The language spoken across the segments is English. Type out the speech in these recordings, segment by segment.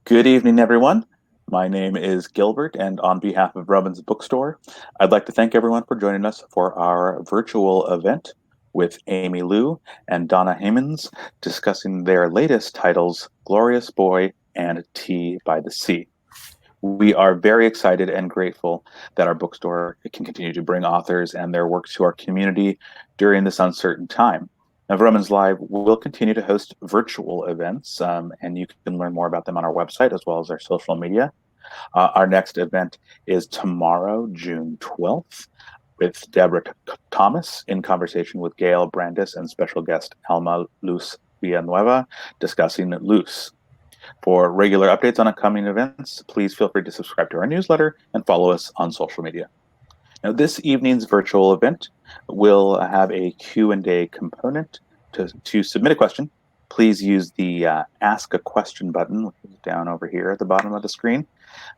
Good evening, everyone. My name is Gilbert, and on behalf of Vroman's Bookstore, I'd like to thank everyone for joining us for our virtual event with Aimee Liu and Donna Hemans discussing their latest titles, Glorious Boy and Tea by the Sea. We are very excited and grateful that our bookstore can continue to bring authors and their works to our community during this uncertain time. Now, Vroman's Live will continue to host virtual events, and you can learn more about them on our website as well as our social media. Our next event is tomorrow, June 12th, with Deborah Thomas in conversation with Gail Brandis and special guest Alma Luz Villanueva discussing Luce. For regular updates on upcoming events, please feel free to subscribe to our newsletter and follow us on social media. Now, this evening's virtual event will have a Q&A component. To submit a question, please use the Ask a Question button, which is down over here at the bottom of the screen.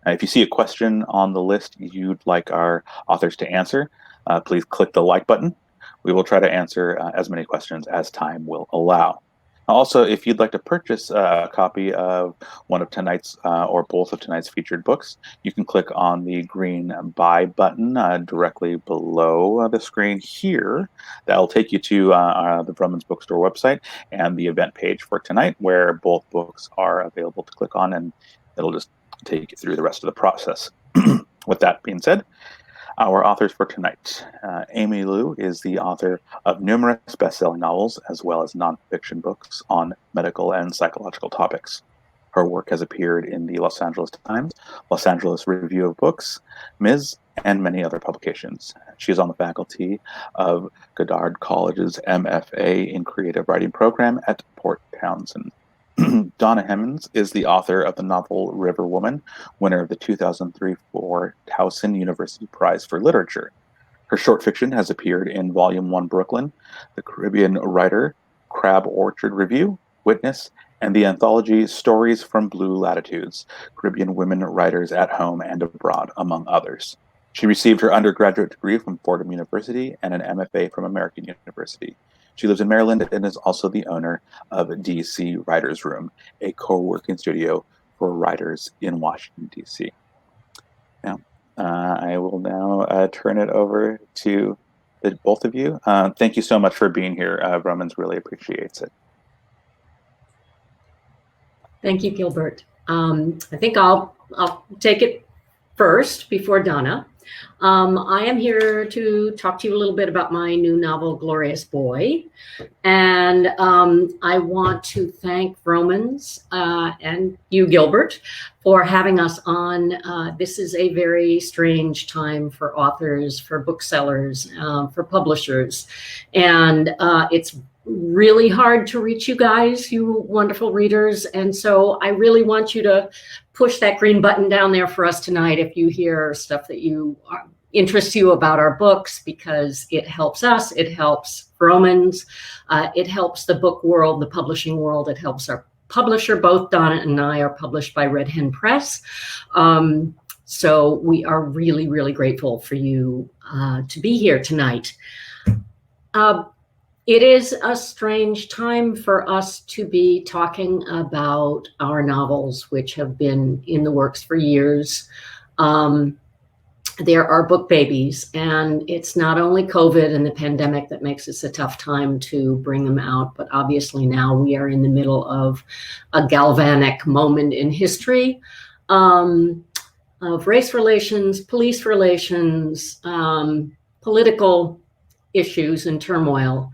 If you see a question on the list you'd like our authors to answer, please click the like button. We will try to answer as many questions as time will allow. Also, if you'd like to purchase a copy of one of tonight's or both of tonight's featured books, you can click on the green buy button directly below the screen here. That'll take you to the Vroman's Bookstore website and the event page for tonight, where both books are available to click on, and it'll just take you through the rest of the process. With that being said, our authors for tonight. Aimee Liu is the author of numerous best-selling novels as well as nonfiction books on medical and psychological topics. Her work has appeared in the Los Angeles Times, Los Angeles Review of Books, Ms., and many other publications. She is on the faculty of Goddard College's MFA in Creative Writing program at Port Townsend. Donna Hemans is the author of the novel River Woman, winner of the 2003-4 Towson University Prize for Literature. Her short fiction has appeared in Volume 1 Brooklyn, The Caribbean Writer, Crab Orchard Review, Witness, and the anthology Stories from Blue Latitudes, Caribbean Women Writers at Home and Abroad, among others. She received her undergraduate degree from Fordham University and an MFA from American University. She lives in Maryland and is also the owner of DC Writers Room, a co-working studio for writers in Washington, D.C. Now, I will now turn it over to both of you. Thank you so much for being here. Vroman's really appreciates it. Thank you, Gilbert. I think I'll take it first before Donna. I am here to talk to you a little bit about my new novel, Glorious Boy. And I want to thank Vroman's and you, Gilbert, for having us on. This is a very strange time for authors, for booksellers, for publishers. And it's really hard to reach you guys, you wonderful readers. And so I really want you to push that green button down there for us tonight if you hear stuff that interests you about our books, because it helps us, it helps Vroman's, it helps the book world, the publishing world, it helps our publisher. Both Donna and I are published by Red Hen Press. So we are really, really grateful for you to be here tonight. It is a strange time for us to be talking about our novels, which have been in the works for years. There are book babies, and it's not only COVID and the pandemic that makes this a tough time to bring them out, but obviously now we are in the middle of a galvanic moment in history of race relations, police relations, political issues and turmoil.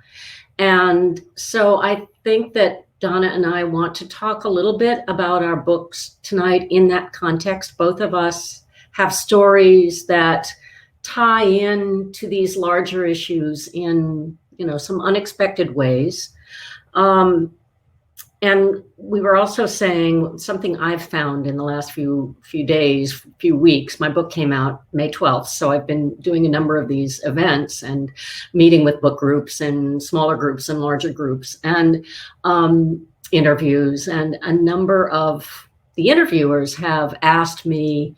And so I think that Donna and I want to talk a little bit about our books tonight in that context. Both of us have stories that tie in to these larger issues in, some unexpected ways. And we were also saying something I've found in the last few days, few weeks. My book came out May 12th, so I've been doing a number of these events and meeting with book groups and smaller groups and larger groups and interviews. And a number of the interviewers have asked me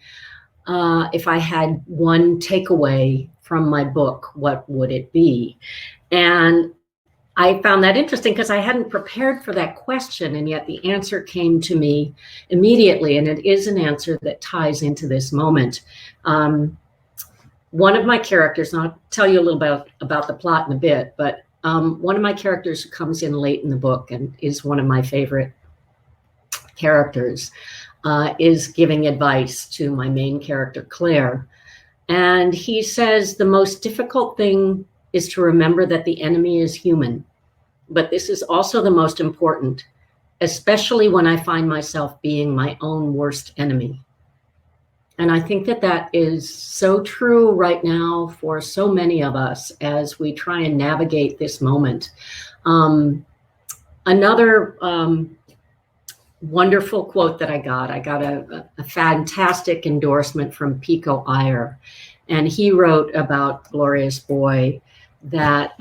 if I had one takeaway from my book, what would it be? And I found that interesting because I hadn't prepared for that question, and yet the answer came to me immediately, and it is an answer that ties into this moment. One of my characters, and I'll tell you a little bit about the plot in a bit, but one of my characters who comes in late in the book and is one of my favorite characters is giving advice to my main character, Claire. And he says, the most difficult thing is to remember that the enemy is human. But this is also the most important, especially when I find myself being my own worst enemy. And I think that that is so true right now for so many of us as we try and navigate this moment. Another wonderful quote that I got a fantastic endorsement from Pico Iyer. And he wrote about Glorious Boy that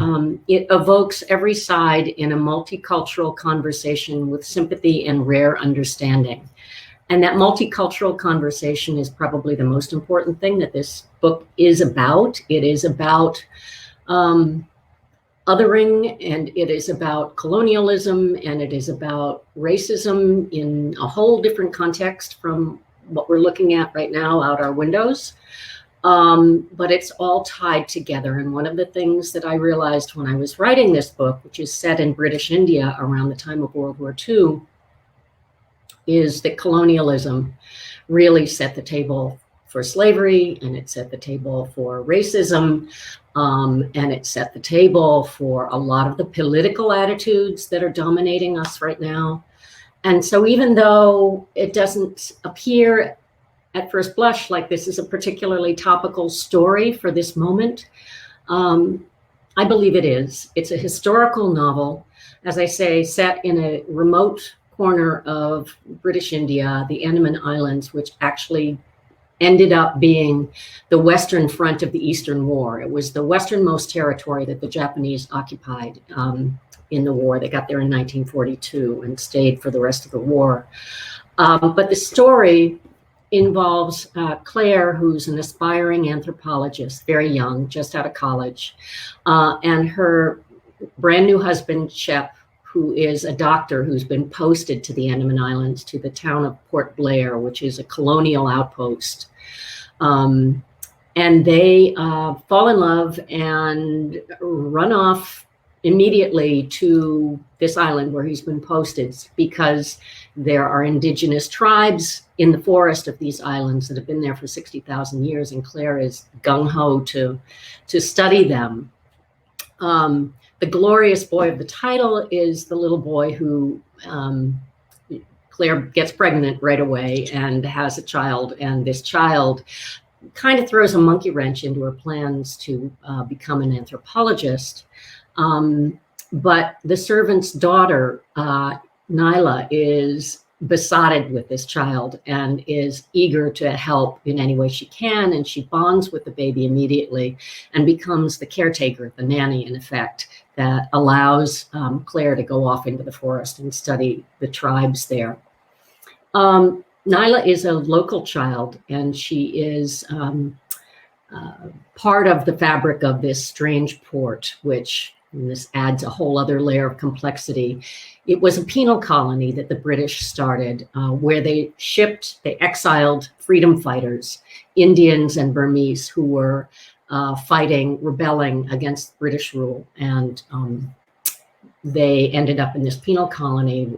it evokes every side in a multicultural conversation with sympathy and rare understanding. And that multicultural conversation is probably the most important thing that this book is about. It is about othering, and it is about colonialism, and it is about racism in a whole different context from what we're looking at right now out our windows. But it's all tied together. And one of the things that I realized when I was writing this book, which is set in British India around the time of World War II, is that colonialism really set the table for slavery, and it set the table for racism, and it set the table for a lot of the political attitudes that are dominating us right now. And so even though it doesn't appear at first blush like this is a particularly topical story for this moment, I believe it is. It's a historical novel, as I say, set in a remote corner of British India, the Andaman Islands, which actually ended up being the western front of the Eastern War. It was the westernmost territory that the Japanese occupied in the war. They got there in 1942 and stayed for the rest of the war. But the story involves Claire, who's an aspiring anthropologist, very young, just out of college, and her brand new husband, Shep, who is a doctor who's been posted to the Andaman Islands, to the town of Port Blair, which is a colonial outpost. And they fall in love and run off immediately to this island where he's been posted, because there are indigenous tribes in the forest of these islands that have been there for 60,000 years, and Claire is gung-ho to study them. The glorious boy of the title is the little boy who Claire gets pregnant right away and has a child, and this child kind of throws a monkey wrench into her plans to become an anthropologist. But the servant's daughter, Nyla, is besotted with this child and is eager to help in any way she can. And she bonds with the baby immediately and becomes the caretaker, the nanny, in effect, that allows Claire to go off into the forest and study the tribes there. Nyla is a local child, and she is part of the fabric of this strange port, which, and this adds a whole other layer of complexity. It was a penal colony that the British started, where they exiled freedom fighters, Indians and Burmese, who were rebelling against British rule. And they ended up in this penal colony,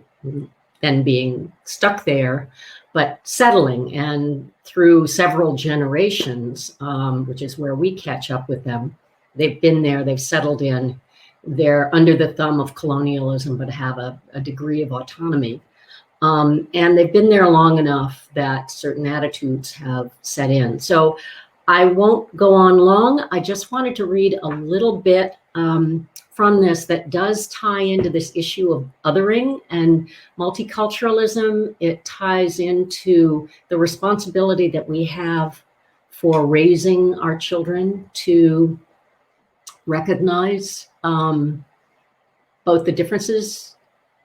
then being stuck there, but settling. And through several generations, which is where we catch up with them, they've been there, they've settled in. They're under the thumb of colonialism, but have a degree of autonomy. And they've been there long enough that certain attitudes have set in. So I won't go on long. I just wanted to read a little bit from this that does tie into this issue of othering and multiculturalism. It ties into the responsibility that we have for raising our children to recognize both the differences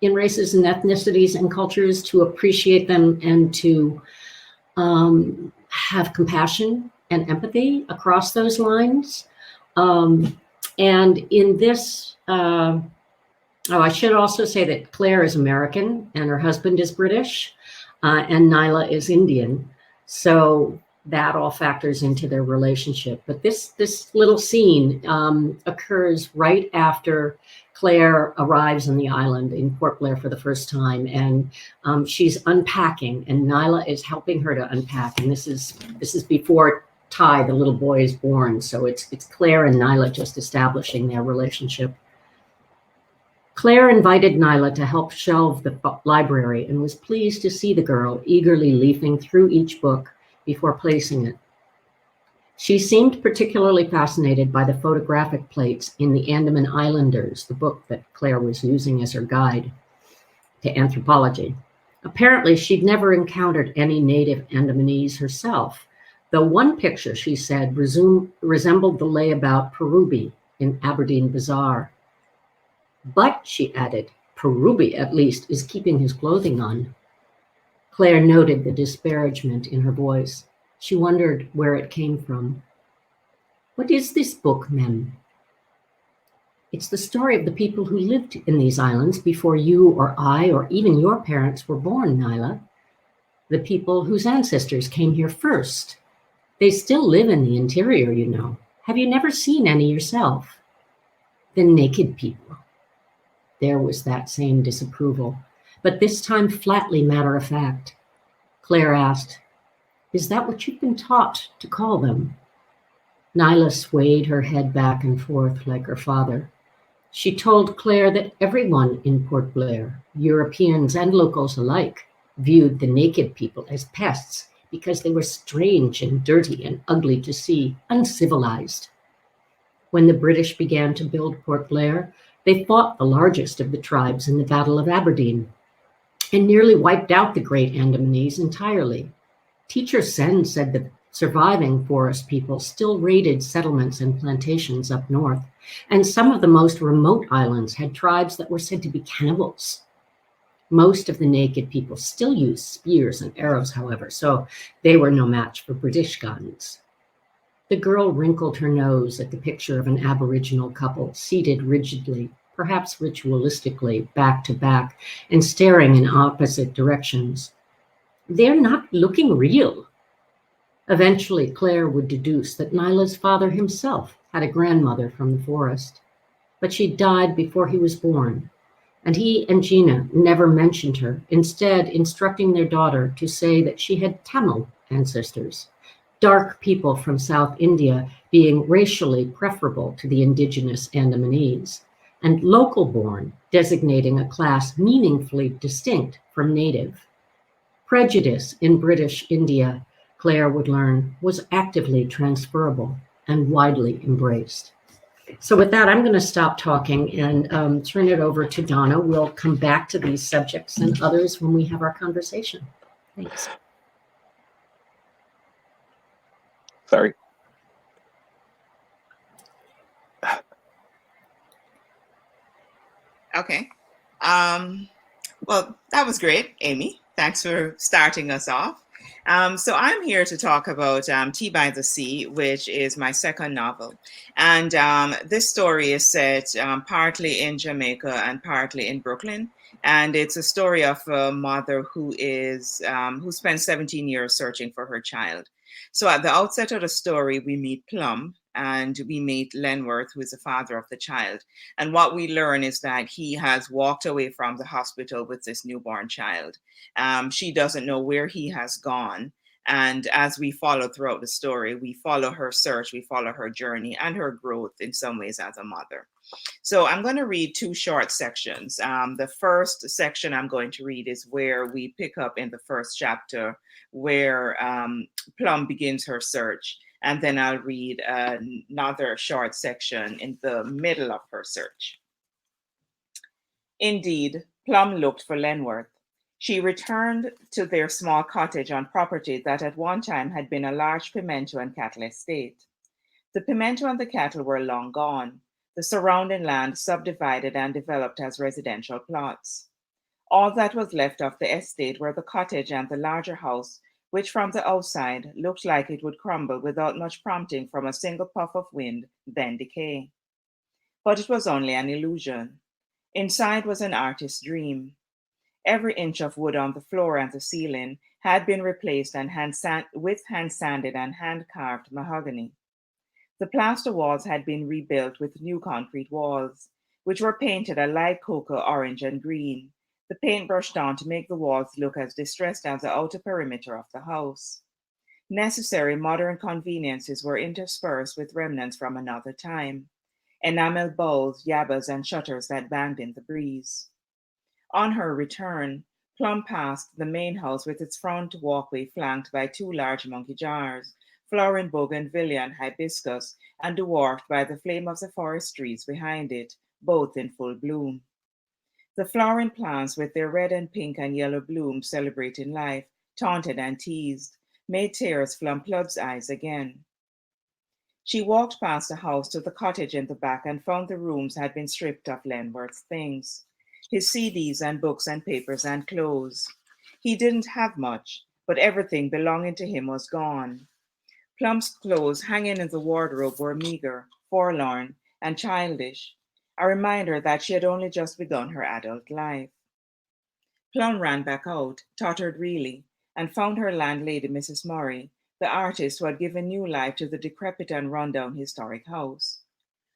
in races and ethnicities and cultures, to appreciate them, and to have compassion and empathy across those lines. And in this Oh, I should also say that Claire is American and her husband is British, and Nyla is Indian. So that all factors into their relationship. But this little scene occurs right after Claire arrives on the island in Port Blair for the first time, and she's unpacking, and Nyla is helping her to unpack. And this is before Ty, the little boy, is born. So it's Claire and Nyla just establishing their relationship. Claire invited Nyla to help shelve the library and was pleased to see the girl eagerly leafing through each book before placing it. She seemed particularly fascinated by the photographic plates in The Andaman Islanders, the book that Claire was using as her guide to anthropology. Apparently, she'd never encountered any native Andamanese herself, though one picture, she said, resembled the layabout Perubi in Aberdeen Bazaar. But, she added, Perubi, at least, is keeping his clothing on. Claire noted the disparagement in her voice. She wondered where it came from. What is this book, Mem? It's the story of the people who lived in these islands before you or I or even your parents were born, Nyla. The people whose ancestors came here first. They still live in the interior, you know. Have you never seen any yourself? The naked people. There was that same disapproval, but this time flatly matter-of-fact. Claire asked, "Is that what you've been taught to call them?" Nyla swayed her head back and forth like her father. She told Claire that everyone in Port Blair, Europeans and locals alike, viewed the naked people as pests because they were strange and dirty and ugly to see, uncivilized. When the British began to build Port Blair, they fought the largest of the tribes in the Battle of Aberdeen and nearly wiped out the great Andamanese entirely. Teacher Sen said that surviving forest people still raided settlements and plantations up north, and some of the most remote islands had tribes that were said to be cannibals. Most of the naked people still used spears and arrows, however, so they were no match for British guns. The girl wrinkled her nose at the picture of an Aboriginal couple seated rigidly, perhaps ritualistically, back to back, and staring in opposite directions. They're not looking real. Eventually, Claire would deduce that Nyla's father himself had a grandmother from the forest, but she died before he was born, and he and Gina never mentioned her, instead instructing their daughter to say that she had Tamil ancestors, dark people from South India being racially preferable to the indigenous Andamanese, and local-born designating a class meaningfully distinct from native. Prejudice in British India, Claire would learn, was actively transferable and widely embraced. So with that, I'm going to stop talking and turn it over to Donna. We'll come back to these subjects and others when we have our conversation. Thanks. Sorry. Okay. Well, that was great, Amy. Thanks for starting us off. So I'm here to talk about Tea by the Sea, which is my second novel. And this story is set partly in Jamaica and partly in Brooklyn. And it's a story of a mother who spent 17 years searching for her child. So at the outset of the story, we meet Plum and we meet Lenworth, who is the father of the child. And what we learn is that he has walked away from the hospital with this newborn child. She doesn't know where he has gone. And as we follow throughout the story, we follow her search, we follow her journey and her growth in some ways as a mother. So I'm going to read two short sections. The first section I'm going to read is where we pick up in the first chapter, where Plum begins her search. And then I'll read another short section in the middle of her search. Indeed, Plum looked for Lenworth. She returned to their small cottage on property that at one time had been a large pimento and cattle estate. The pimento and the cattle were long gone, the surrounding land subdivided and developed as residential plots. All that was left of the estate were the cottage and the larger house, which from the outside looked like it would crumble without much prompting from a single puff of wind, then decay. But it was only an illusion. Inside was an artist's dream. Every inch of wood on the floor and the ceiling had been replaced and with hand-sanded and hand-carved mahogany. The plaster walls had been rebuilt with new concrete walls, which were painted a light cocoa orange and green, the paint brushed on to make the walls look as distressed as the outer perimeter of the house. Necessary modern conveniences were interspersed with remnants from another time, enamel bowls, yabbas, and shutters that banged in the breeze. On her return, Plum passed the main house with its front walkway flanked by two large monkey jars, flowering bougainvillea and hibiscus, and dwarfed by the flame of the forest trees behind it, both in full bloom. The flowering plants, with their red and pink and yellow blooms celebrating life, taunted and teased, made tears flood Plum's eyes again. She walked past the house to the cottage in the back and found the rooms had been stripped of Lenworth's things, his CDs and books and papers and clothes. He didn't have much, but everything belonging to him was gone. Plum's clothes hanging in the wardrobe were meager, forlorn, and childish, a reminder that she had only just begun her adult life. Plum ran back out, tottered really, and found her landlady, Mrs. Murray, the artist who had given new life to the decrepit and run-down historic house.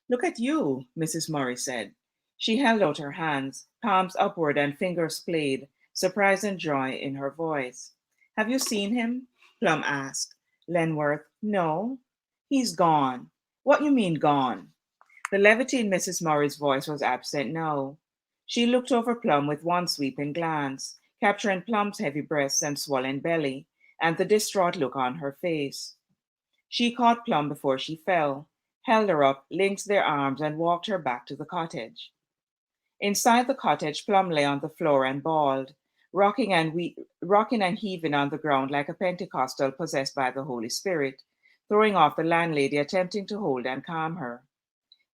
"Look at you," Mrs. Murray said. She held out her hands, palms upward and fingers played, surprise and joy in her voice. "Have you seen him?" Plum asked. "Lenworth, no. He's gone." "What you mean gone?" The levity in Mrs. Murray's voice was absent now. She looked over Plum with one sweeping glance, capturing Plum's heavy breasts and swollen belly, and the distraught look on her face. She caught Plum before she fell, held her up, linked their arms, and walked her back to the cottage. Inside the cottage, Plum lay on the floor and bawled, rocking and heaving on the ground like a Pentecostal possessed by the Holy Spirit, throwing off the landlady attempting to hold and calm her.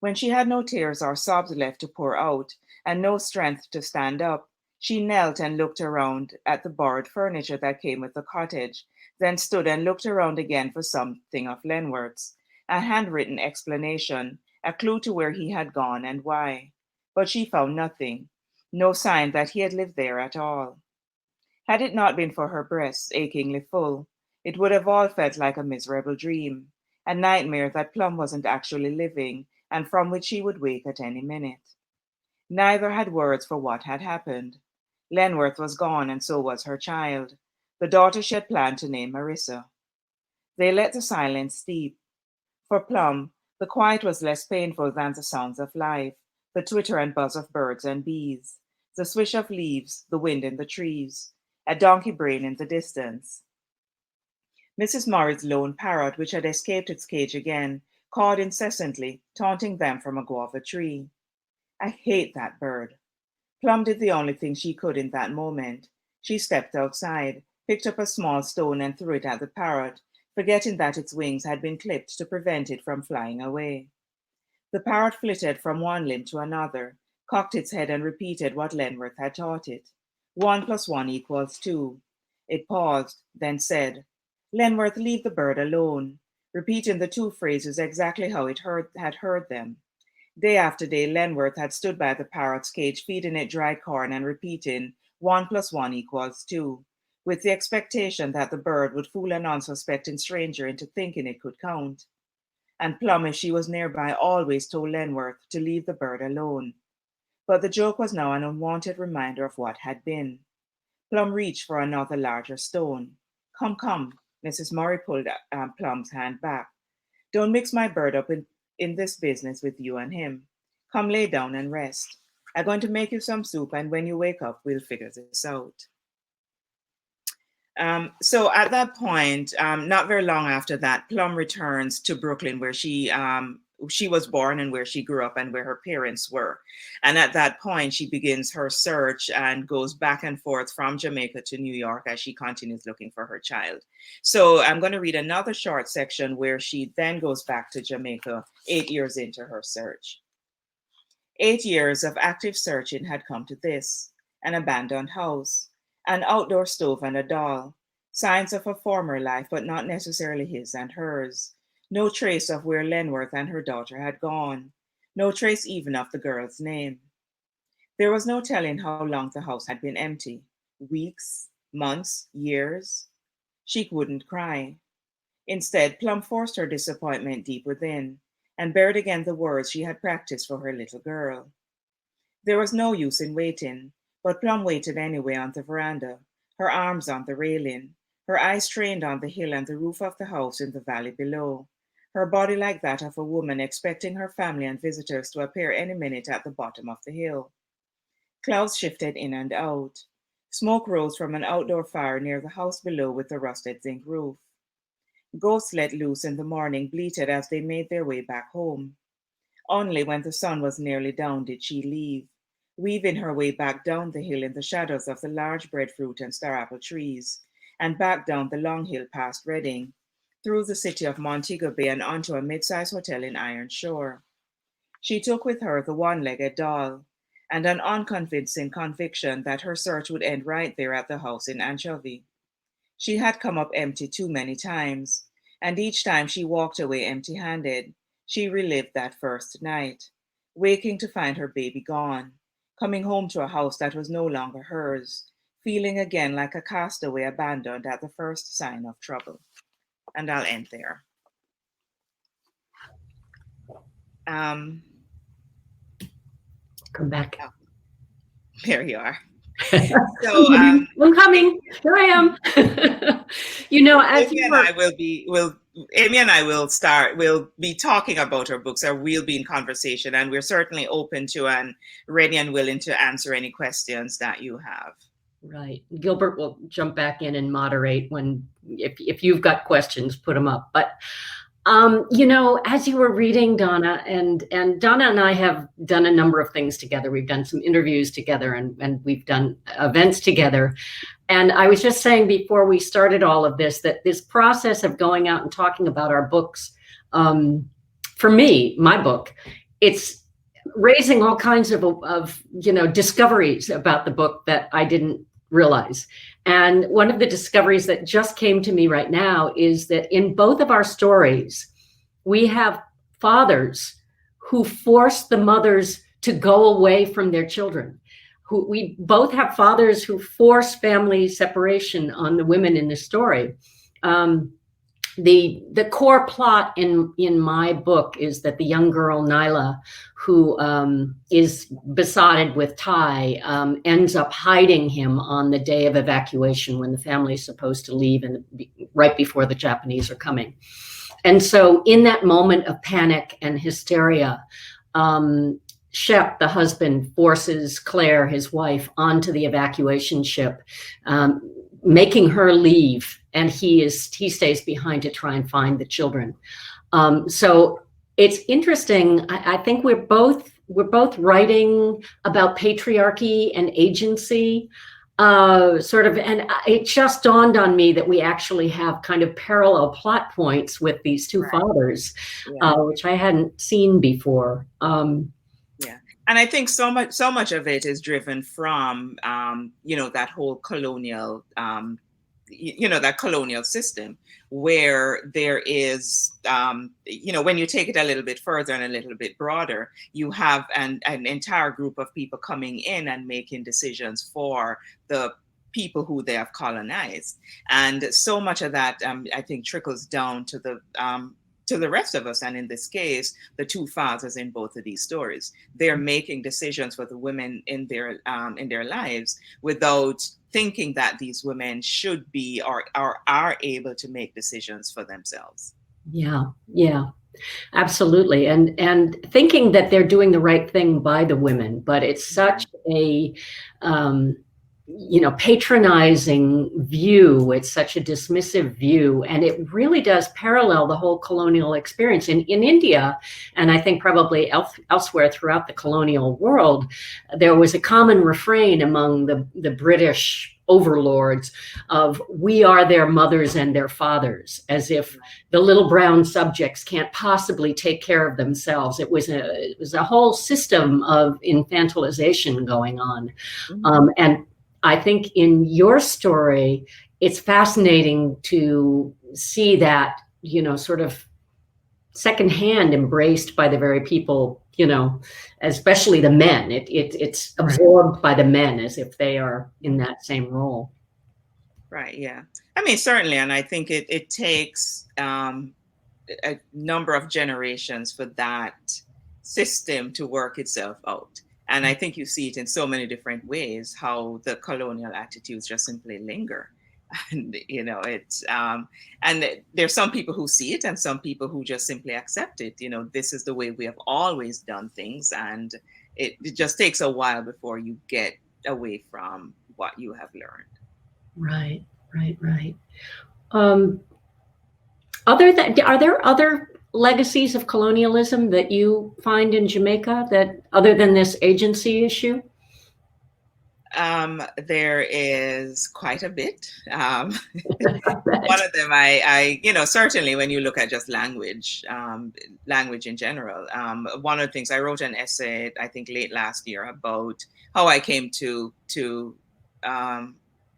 When she had no tears or sobs left to pour out, and no strength to stand up, she knelt and looked around at the borrowed furniture that came with the cottage, then stood and looked around again for something of Lenworth's, a handwritten explanation, a clue to where he had gone and why. But she found nothing, no sign that he had lived there at all. Had it not been for her breasts achingly full, it would have all felt like a miserable dream, a nightmare that Plum wasn't actually living and from which she would wake at any minute. Neither had words for what had happened. Lenworth was gone, and so was her child, the daughter she had planned to name Marissa. They let the silence steep. For Plum, the quiet was less painful than the sounds of life, the twitter and buzz of birds and bees, the swish of leaves, the wind in the trees, a donkey braying in the distance. Mrs. Murray's lone parrot, which had escaped its cage again, cawed incessantly, taunting them from a guava tree. "I hate that bird." Plum did the only thing she could in that moment. She stepped outside, picked up a small stone and threw it at the parrot, forgetting that its wings had been clipped to prevent it from flying away. The parrot flitted from one limb to another, cocked its head and repeated what Lenworth had taught it. 1 + 1 = 2. It paused, then said, "Lenworth, leave the bird alone," repeating the two phrases exactly how it had heard them. Day after day, Lenworth had stood by the parrot's cage, feeding it dry corn and repeating 1 + 1 = 2, with the expectation that the bird would fool an unsuspecting stranger into thinking it could count. And Plum, if she was nearby, always told Lenworth to leave the bird alone. But the joke was now an unwanted reminder of what had been. Plum reached for another larger stone. Come, come," Mrs. Murray pulled Plum's hand back. "Don't mix my bird up in this business with you and him. Come lay down and rest. I'm going to make you some soup, and when you wake up, we'll figure this out." So at that point, not very long after that, Plum returns to Brooklyn, where she was born and where she grew up and where her parents were. And at that point, she begins her search and goes back and forth from Jamaica to New York as she continues looking for her child. So I'm going to read another short section where she then goes back to Jamaica 8 years into her search. 8 years of active searching had come to this: an abandoned house, an outdoor stove and a doll, signs of a former life, but not necessarily his and hers. No trace of where Lenworth and her daughter had gone. No trace even of the girl's name. There was no telling how long the house had been empty. Weeks, months, years. She wouldn't cry. Instead, Plum forced her disappointment deep within and buried again the words she had practiced for her little girl. There was no use in waiting, but Plum waited anyway on the veranda, her arms on the railing, her eyes trained on the hill and the roof of the house in the valley below, her body like that of a woman expecting her family and visitors to appear any minute at the bottom of the hill. Clouds shifted in and out. Smoke rose from an outdoor fire near the house below with the rusted zinc roof. Ghosts let loose in the morning bleated as they made their way back home. Only when the sun was nearly down did she leave, weaving her way back down the hill in the shadows of the large breadfruit and star apple trees, and back down the long hill past Reading, through the city of Montego Bay and onto a mid-sized hotel in Iron Shore. She took with her the one-legged doll, and an unconvincing conviction that her search would end right there at the house in Anchovy. She had come up empty too many times, and each time she walked away empty-handed, she relived that first night, waking to find her baby gone, coming home to a house that was no longer hers, feeling again like a castaway abandoned at the first sign of trouble. And I'll end there. Come back. Oh, there you are. So I'm coming. Here I am. As Aimee and I we'll be talking about our books, or we'll be in conversation, and we're certainly open to and ready and willing to answer any questions that you have. Right. Gilbert will jump back in and moderate if you've got questions, put them up. But as you were reading, Donna, and Donna and I have done a number of things together. We've done some interviews together and we've done events together. And I was just saying before we started all of this, that this process of going out and talking about our books, for me, my book, it's raising all kinds of discoveries about the book that I didn't realize. And one of the discoveries that just came to me right now is that in both of our stories, we have fathers who force the mothers to go away from their children. We both have fathers who force family separation on the women in the story. The core plot in my book is that the young girl Nyla, who is besotted with Ty, ends up hiding him on the day of evacuation when the family is supposed to leave and right before the Japanese are coming. And so in that moment of panic and hysteria, Shep, the husband, forces Claire, his wife, onto the evacuation ship, making her leave, and he stays behind to try and find the children. So it's interesting. I think we're both writing about patriarchy and agency, and it just dawned on me that we actually have kind of parallel plot points with these two fathers, which I hadn't seen before. And I think so much of it is driven from, that whole colonial, that colonial system where there is, when you take it a little bit further and a little bit broader, you have an entire group of people coming in and making decisions for the people who they have colonized. And so much of that, I think, trickles down to the rest of us, and in this case, the two fathers in both of these stories. They're making decisions for the women in their lives without thinking that these women should be or are able to make decisions for themselves. Yeah, absolutely. And thinking that they're doing the right thing by the women, but it's such a patronizing view. It's such a dismissive view, and it really does parallel the whole colonial experience in India, and I think probably elsewhere throughout the colonial world. There was a common refrain among the British overlords of "we are their mothers and their fathers," as if the little brown subjects can't possibly take care of themselves. It was a whole system of infantilization going on, and I think in your story, it's fascinating to see that, sort of secondhand embraced by the very people you know, especially the men. It's absorbed by the men as if they are in that same role. Right. Yeah. I mean, certainly, and I think it takes a number of generations for that system to work itself out. And I think you see it in so many different ways how the colonial attitudes just simply linger. And it's and there's some people who see it and some people who just simply accept it. This is the way we have always done things, and it just takes a while before you get away from what you have learned. Right. Are there other legacies of colonialism that you find in Jamaica that, other than this agency issue? There is quite a bit. One of them, I certainly when you look at just language in general, one of the things I wrote an essay, I think late last year, about how I came to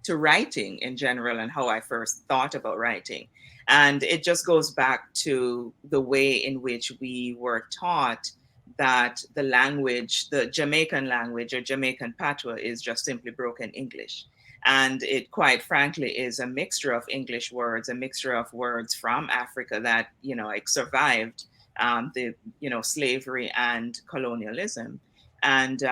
writing in general and how I first thought about writing. And it just goes back to the way in which we were taught that the language, the Jamaican language or Jamaican patois, is just simply broken English. And it quite frankly is a mixture of English words, a mixture of words from Africa that, survived the, slavery and colonialism. And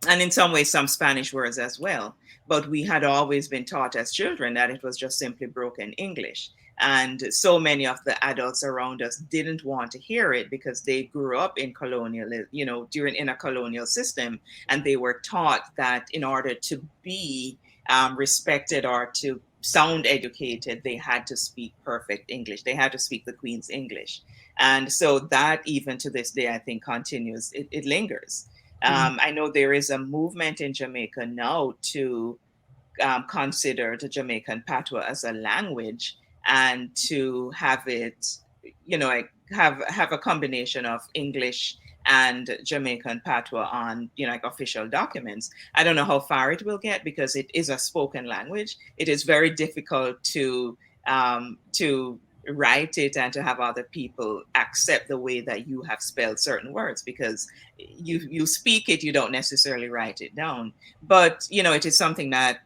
in some ways, some Spanish words as well. But we had always been taught as children that it was just simply broken English. And so many of the adults around us didn't want to hear it because they grew up in in a colonial system. And they were taught that in order to be respected or to sound educated, they had to speak perfect English. They had to speak the Queen's English. And so that even to this day, I think continues, it lingers. I know there is a movement in Jamaica now to consider the Jamaican patois as a language and to have it, have a combination of English and Jamaican patois on, official documents. I don't know how far it will get because it is a spoken language. It is very difficult to write it and to have other people accept the way that you have spelled certain words, because you speak it, you don't necessarily write it down. But it is something that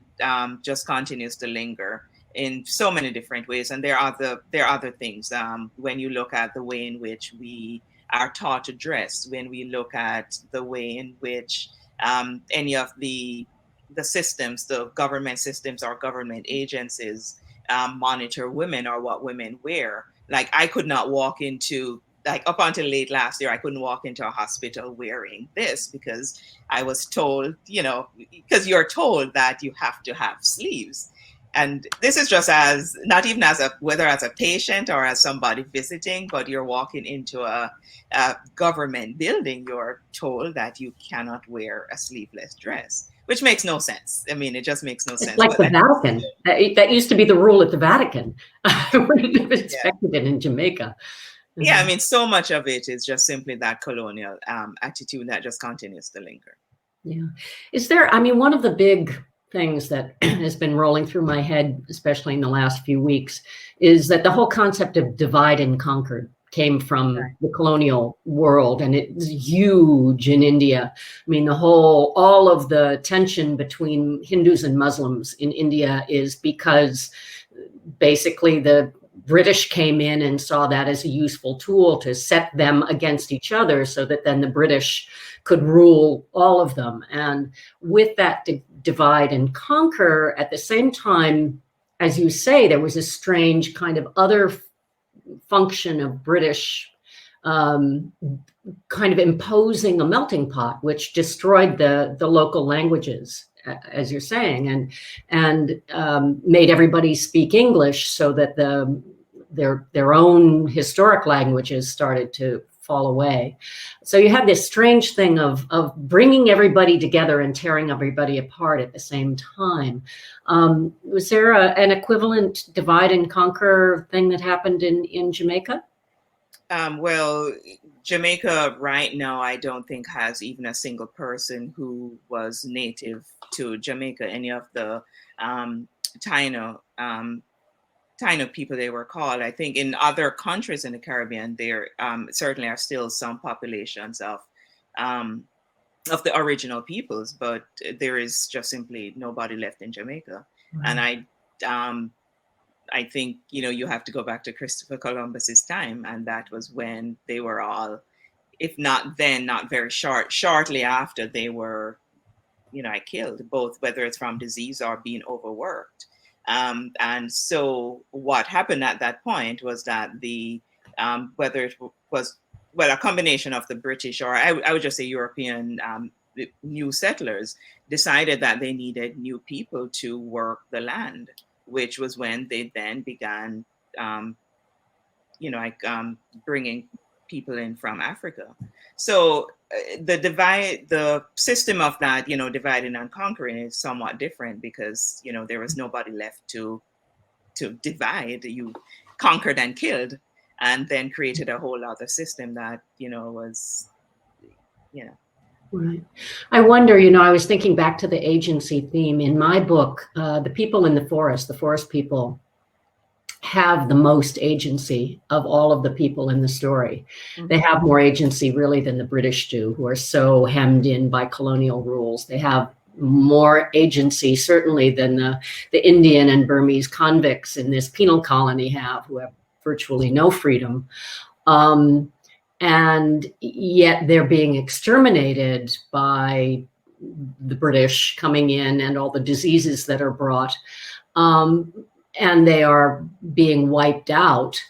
just continues to linger in so many different ways. And there are other things when you look at the way in which we are taught to dress, when we look at the way in which any of the systems, the government systems or government agencies monitor women or what women wear. Like I could not walk into, like up until late last year, I couldn't walk into a hospital wearing this because I was told, because you're told that you have to have sleeves. And this is just as, not even as whether as a patient or as somebody visiting, but you're walking into a government building, you're told that you cannot wear a sleeveless dress. Which makes no sense. I mean, it just makes no sense. It's like the Vatican. That used to be the rule at the Vatican. I wouldn't have expected it in Jamaica. Yeah, I mean, so much of it is just simply that colonial attitude that just continues to linger. Yeah. Is there, one of the big things that has been rolling through my head, especially in the last few weeks, is that the whole concept of divide and conquer came from the colonial world, and it's huge in India. I mean, all of the tension between Hindus and Muslims in India is because basically the British came in and saw that as a useful tool to set them against each other so that then the British could rule all of them. And with that divide and conquer, at the same time, as you say, there was a strange kind of other function of British kind of imposing a melting pot, which destroyed the local languages, as you're saying, and made everybody speak English so that their own historic languages started to fall away. So you had this strange thing of bringing everybody together and tearing everybody apart at the same time. Was there an equivalent divide and conquer thing that happened in Jamaica? Well, Jamaica right now, I don't think has even a single person who was native to Jamaica. Any of the kind of people they were called. I think in other countries in the Caribbean, there certainly are still some populations of the original peoples, but there is just simply nobody left in Jamaica. Right. And I think, you have to go back to Christopher Columbus's time, and that was when they were all, if not then, not very shortly after, they were, killed, both whether it's from disease or being overworked. And so what happened at that point was that whether it was, well, a combination of the British, or I would just say European new settlers, decided that they needed new people to work the land, which was when they then began, bringing people in from Africa. So the system of that, dividing and conquering is somewhat different, because, there was nobody left to divide. You conquered and killed, and then created a whole other system that, was. Right. I wonder, I was thinking back to the agency theme in my book. The people in the forest people, have the most agency of all of the people in the story. Mm-hmm. They have more agency really than the British do, who are so hemmed in by colonial rules. They have more agency certainly than the Indian and Burmese convicts in this penal colony have, who have virtually no freedom. And yet they're being exterminated by the British coming in and all the diseases that are brought. And they are being wiped out.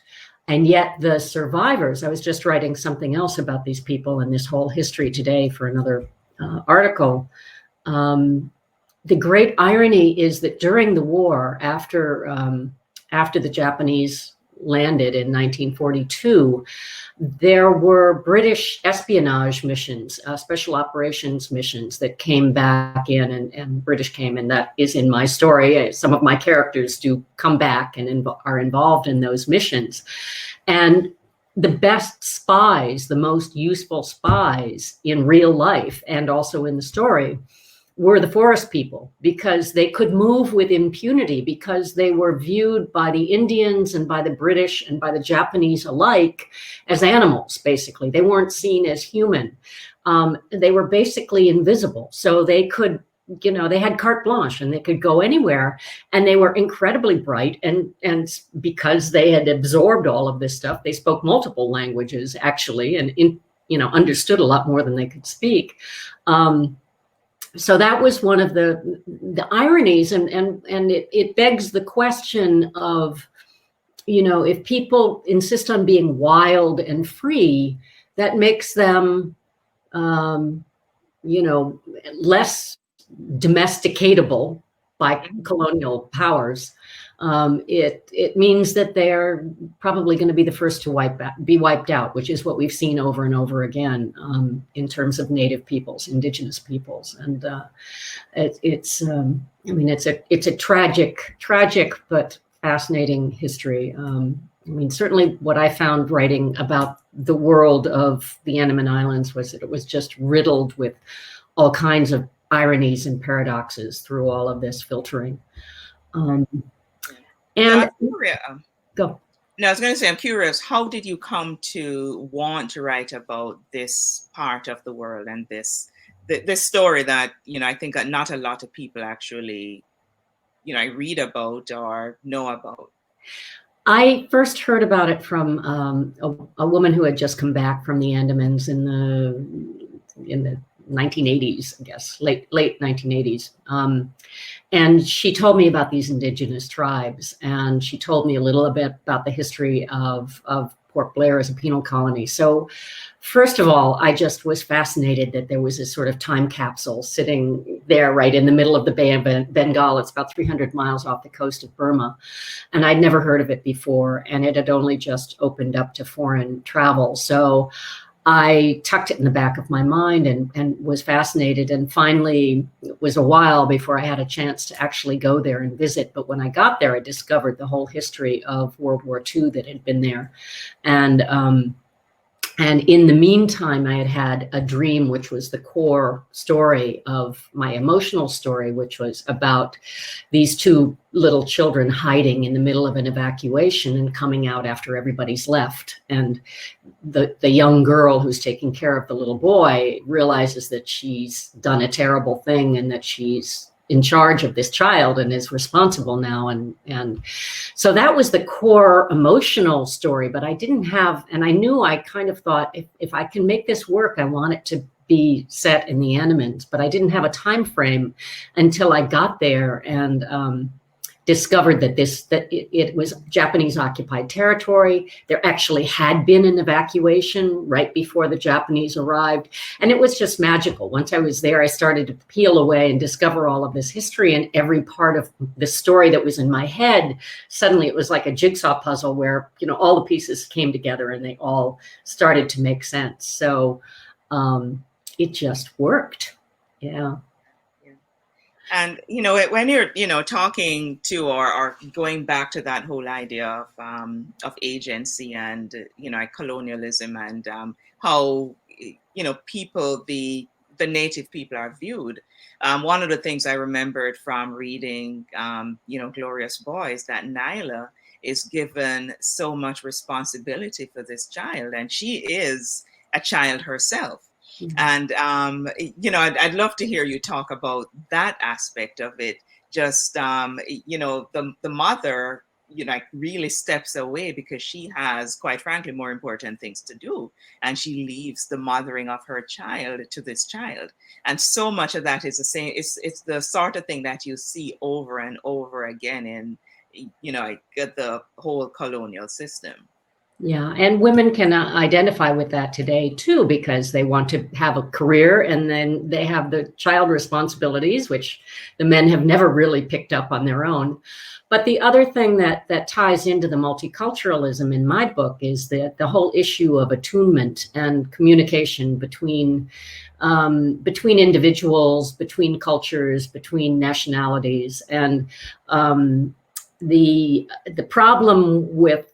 And yet the survivors, I was just writing something else about these people and this whole history today for another article. The great irony is that during the war, after the Japanese landed in 1942, there were British espionage missions, special operations missions that came back in, and British came, and that is in my story. Some of my characters do come back and are involved in those missions. And the best spies, the most useful spies in real life and also in the story, were the forest people, because they could move with impunity, because they were viewed by the Indians and by the British and by the Japanese alike as animals, basically. They weren't seen as human. They were basically invisible. So they could, they had carte blanche and they could go anywhere, and they were incredibly bright. And because they had absorbed all of this stuff, they spoke multiple languages actually, and understood a lot more than they could speak. So that was one of the ironies, and it begs the question of, if people insist on being wild and free, that makes them, less domesticatable by colonial powers. It means that they're probably going to be the first to be wiped out, which is what we've seen over and over again in terms of native peoples, indigenous peoples, and it's a tragic but fascinating history. Certainly what I found writing about the world of the Andaman Islands was that it was just riddled with all kinds of ironies and paradoxes through all of this filtering. And go. No, I was going to say, I'm curious, how did you come to want to write about this part of the world and this story that, I think that not a lot of people actually, read about or know about? I first heard about it from a woman who had just come back from the Andamans in the 1980s, I guess, late 1980s. And she told me about these indigenous tribes, and she told me a little bit about the history of Port Blair as a penal colony. So first of all, I just was fascinated that there was this sort of time capsule sitting there right in the middle of the Bay of Bengal. It's about 300 miles off the coast of Burma. And I'd never heard of it before, and it had only just opened up to foreign travel. So I tucked it in the back of my mind and was fascinated. And finally, it was a while before I had a chance to actually go there and visit. But when I got there, I discovered the whole history of World War II that had been there. And And in the meantime, I had had a dream, which was the core story of my emotional story, which was about these two little children hiding in the middle of an evacuation and coming out after everybody's left. And the young girl who's taking care of the little boy realizes that she's done a terrible thing and that she's in charge of this child and is responsible now. And so that was the core emotional story, but I didn't have, and I knew, I kind of thought, if I can make this work, I want it to be set in the Animans, but I didn't have a time frame until I got there and discovered that it was Japanese occupied territory. There actually had been an evacuation right before the Japanese arrived. And it was just magical. Once I was there, I started to peel away and discover all of this history, and every part of the story that was in my head, suddenly it was like a jigsaw puzzle where, you know, all the pieces came together and they all started to make sense. So it just worked. Yeah. And, you know, when you're, you know, talking to or going back to that whole idea of agency and, you know, colonialism and how, you know, people, the native people are viewed. One of the things I remembered from reading, you know, Glorious Boys, that Nyla is given so much responsibility for this child, and she is a child herself. And, you know, I'd love to hear you talk about that aspect of it. Just, you know, the mother, you know, like really steps away because she has, quite frankly, more important things to do. And she leaves the mothering of her child to this child. And so much of that is the same. It's the sort of thing that you see over and over again in, you know, like the whole colonial system. Yeah, and women can identify with that today too, because they want to have a career and then they have the child responsibilities, which the men have never really picked up on their own. But the other thing that ties into the multiculturalism in my book is the whole issue of attunement and communication between individuals, between cultures, between nationalities. And the problem with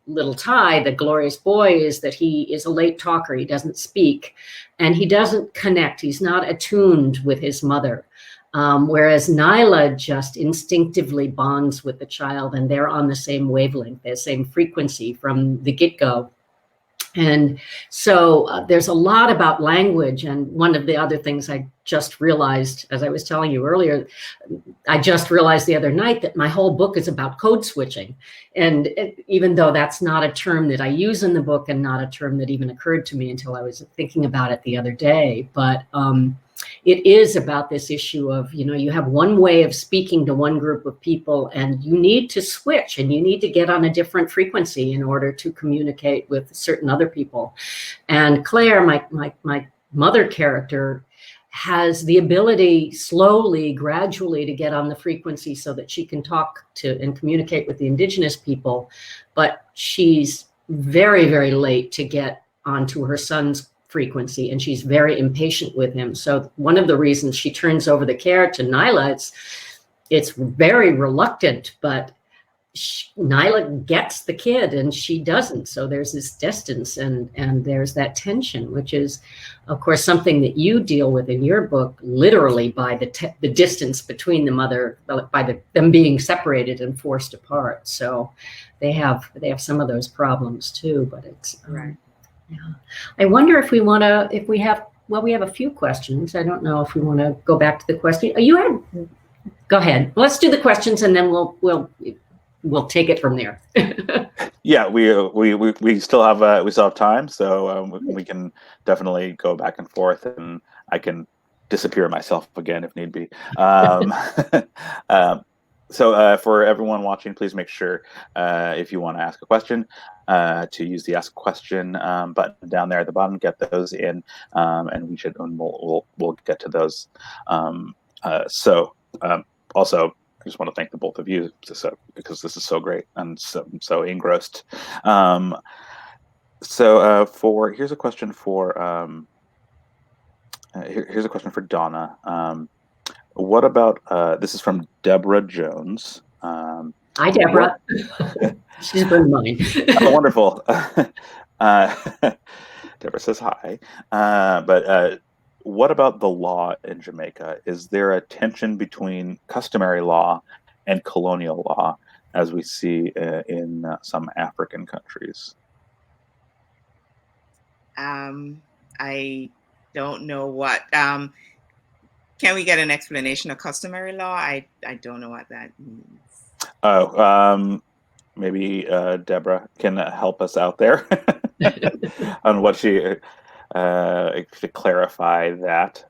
little Ty, the glorious boy, is that he is a late talker. He doesn't speak and he doesn't connect. He's not attuned with his mother. Whereas Nyla just instinctively bonds with the child, and they're on the same wavelength, the same frequency from the get-go. And so there's a lot about language. And one of the other things I just realized, as I was telling you earlier, I just realized the other night that my whole book is about code switching. And even though that's not a term that I use in the book and not a term that even occurred to me until I was thinking about it the other day, but it is about this issue of, you know, you have one way of speaking to one group of people and you need to switch and you need to get on a different frequency in order to communicate with certain other people. And Claire, my mother character, has the ability slowly, gradually to get on the frequency so that she can talk to and communicate with the indigenous people. But she's very, very late to get onto her son's frequency, and she's very impatient with him. So one of the reasons she turns over the care to Nyla, it's very reluctant, but Nyla gets the kid and she doesn't. So there's this distance and there's that tension, which is, of course, something that you deal with in your book, literally by the distance between the mother, by them being separated and forced apart. So they have some of those problems too, but it's right. Yeah. I wonder if we have a few questions. I don't know if we want to go back to the question. Go ahead. Let's do the questions and then we'll take it from there. Yeah, we still have time, so we can definitely go back and forth, and I can disappear myself again if need be. So for everyone watching, please make sure if you want to ask a question to use the Ask Question button down there at the bottom. Get those in, and we'll get to those. Also, I just want to thank the both of you because this is so great and so engrossed. Here's a question for here's a question for Donna. What about this is from Deborah Jones. Hi, Deborah. She's been mine. Oh, wonderful. Deborah says hi. But what about the law in Jamaica? Is there a tension between customary law and colonial law, as we see in some African countries? I don't know what. Can we get an explanation of customary law? I don't know what that means. Oh, maybe Deborah can help us out there on what she to clarify that.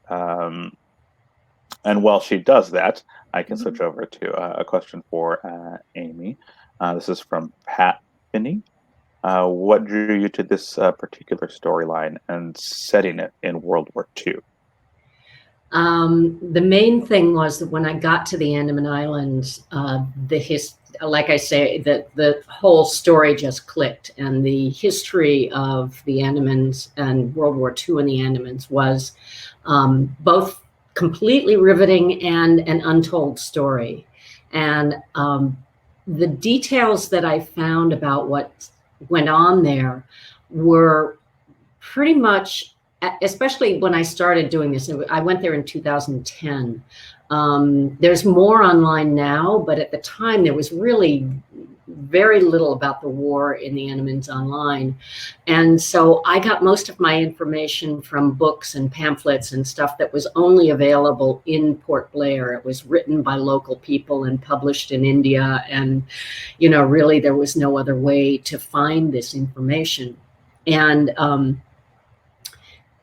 And while she does that, I can switch over to a question for Aimee. This is from Pat Finney. What drew you to this particular storyline and setting it in World War II? The main thing was that when I got to the Andaman Islands, like I say, the whole story just clicked, and the history of the Andamans and World War II in the Andamans was both completely riveting and an untold story. And the details that I found about what went on there were pretty much, especially when I started doing this, I went there in 2010. There's more online now, but at the time there was really very little about the war in the Andamans online. And so I got most of my information from books and pamphlets and stuff that was only available in Port Blair. It was written by local people and published in India. And, really there was no other way to find this information. And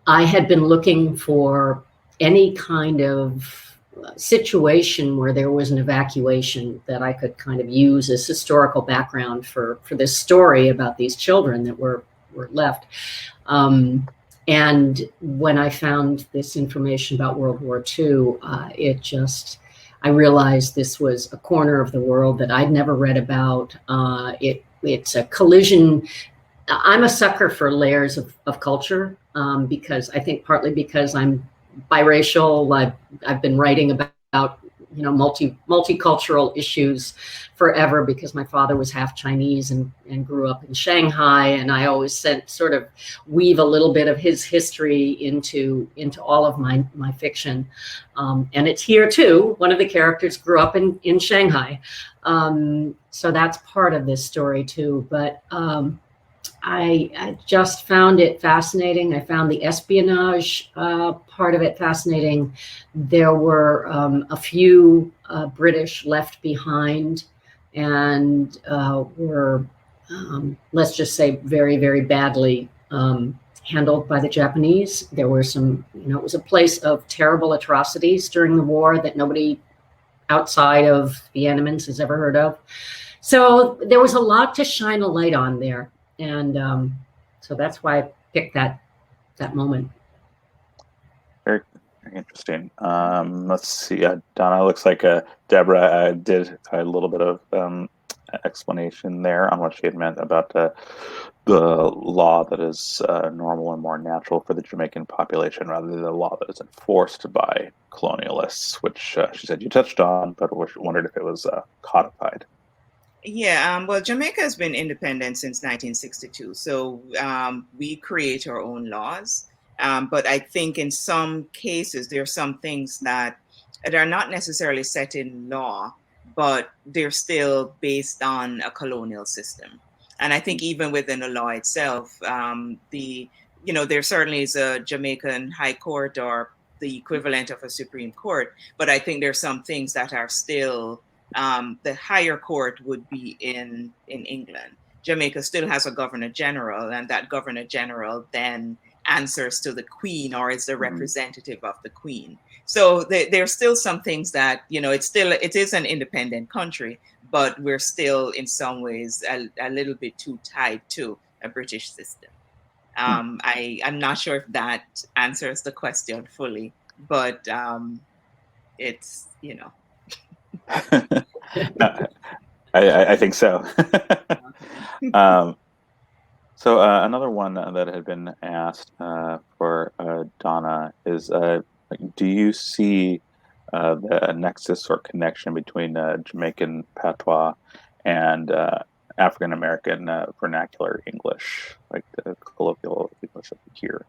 I had been looking for any kind of situation where there was an evacuation that I could kind of use as historical background for this story about these children that were left. And when I found this information about World War II, I realized this was a corner of the world that I'd never read about. It's a collision. I'm a sucker for layers of culture, because I think partly because I'm biracial. I've been writing about multicultural issues forever because my father was half Chinese and grew up in Shanghai, and I always sort of weave a little bit of his history into all of my fiction. And it's here too. One of the characters grew up in Shanghai, so that's part of this story too. But I just found it fascinating. I found the espionage part of it fascinating. There were a few British left behind and were, let's just say, very, very badly handled by the Japanese. There were some, it was a place of terrible atrocities during the war that nobody outside of the Andamans has ever heard of. So there was a lot to shine a light on there. And so that's why I picked that moment. Very, very interesting. Let's see. Donna, looks like Deborah did a little bit of explanation there on what she had meant about the law that is normal and more natural for the Jamaican population rather than the law that is enforced by colonialists, which she said you touched on, but wondered if it was codified. Yeah, well, Jamaica has been independent since 1962, so we create our own laws. But I think in some cases, there are some things that are not necessarily set in law, but they're still based on a colonial system. And I think even within the law itself, there certainly is a Jamaican High Court or the equivalent of a Supreme Court, but I think there's some things that are still the higher court would be in England. Jamaica still has a governor general, and that governor general then answers to the Queen or is the representative of the Queen. So there's still some things that, it is an independent country, but we're still in some ways a little bit too tied to a British system. I'm not sure if that answers the question fully, but it's, I think so. So another one that had been asked for Donna is, do you see the nexus or connection between Jamaican patois and African American vernacular English, like the colloquial English that we hear?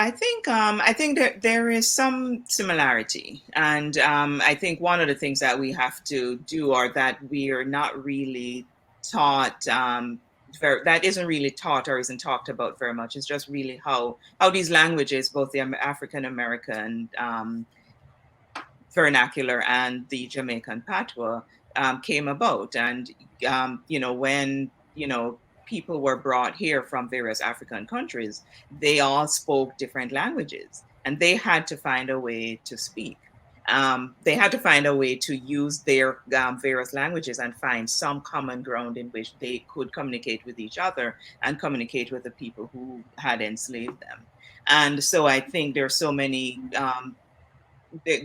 I think that there is some similarity, and I think one of the things that we have to do, or that we are not really taught, that isn't really taught or isn't talked about very much, is just really how these languages, both the African American vernacular and the Jamaican patois, came about, and when people were brought here from various African countries, they all spoke different languages, and they had to find a way to speak. They had to find a way to use their various languages and find some common ground in which they could communicate with each other and communicate with the people who had enslaved them. And so I think there are so many.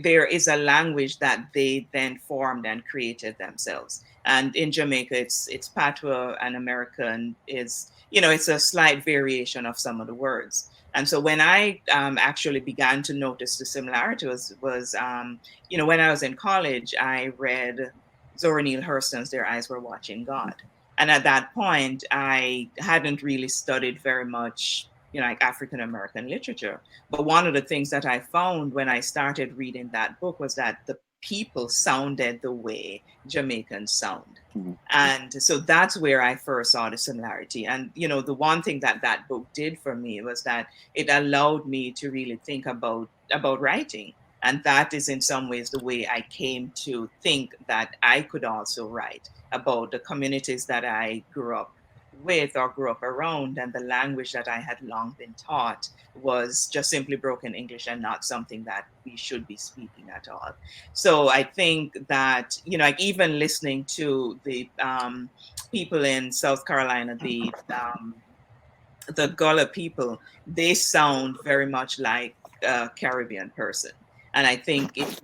There is a language that they then formed and created themselves. And in Jamaica, it's patois, and American is, it's a slight variation of some of the words. And so when I actually began to notice the similarity was when I was in college, I read Zora Neale Hurston's Their Eyes Were Watching God. And at that point, I hadn't really studied very much, like African American literature. But one of the things that I found when I started reading that book was that the people sounded the way Jamaicans sound. Mm-hmm. And so that's where I first saw the similarity. And, the one thing that book did for me was that it allowed me to really think about writing. And that is in some ways the way I came to think that I could also write about the communities that I grew up with or grew up around, and the language that I had long been taught was just simply broken English and not something that we should be speaking at all. So I think that, like even listening to the people in South Carolina, the Gullah people, they sound very much like a Caribbean person. And I think if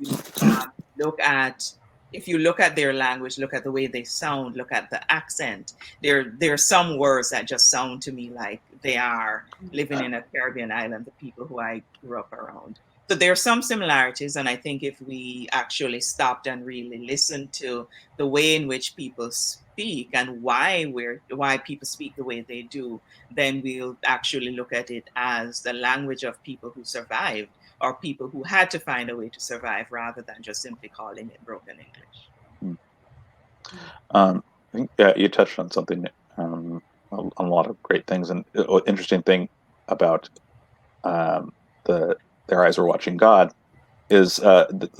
you look at their language, look at the way they sound, look at the accent, there are some words that just sound to me like they are living in a Caribbean island, the people who I grew up around. So there are some similarities, and I think if we actually stopped and really listened to the way in which people speak and why people speak the way they do, then we'll actually look at it as the language of people who survived, or people who had to find a way to survive, rather than just simply calling it broken English. I think you touched on something, on a lot of great things, and interesting thing about Their Eyes Were Watching God is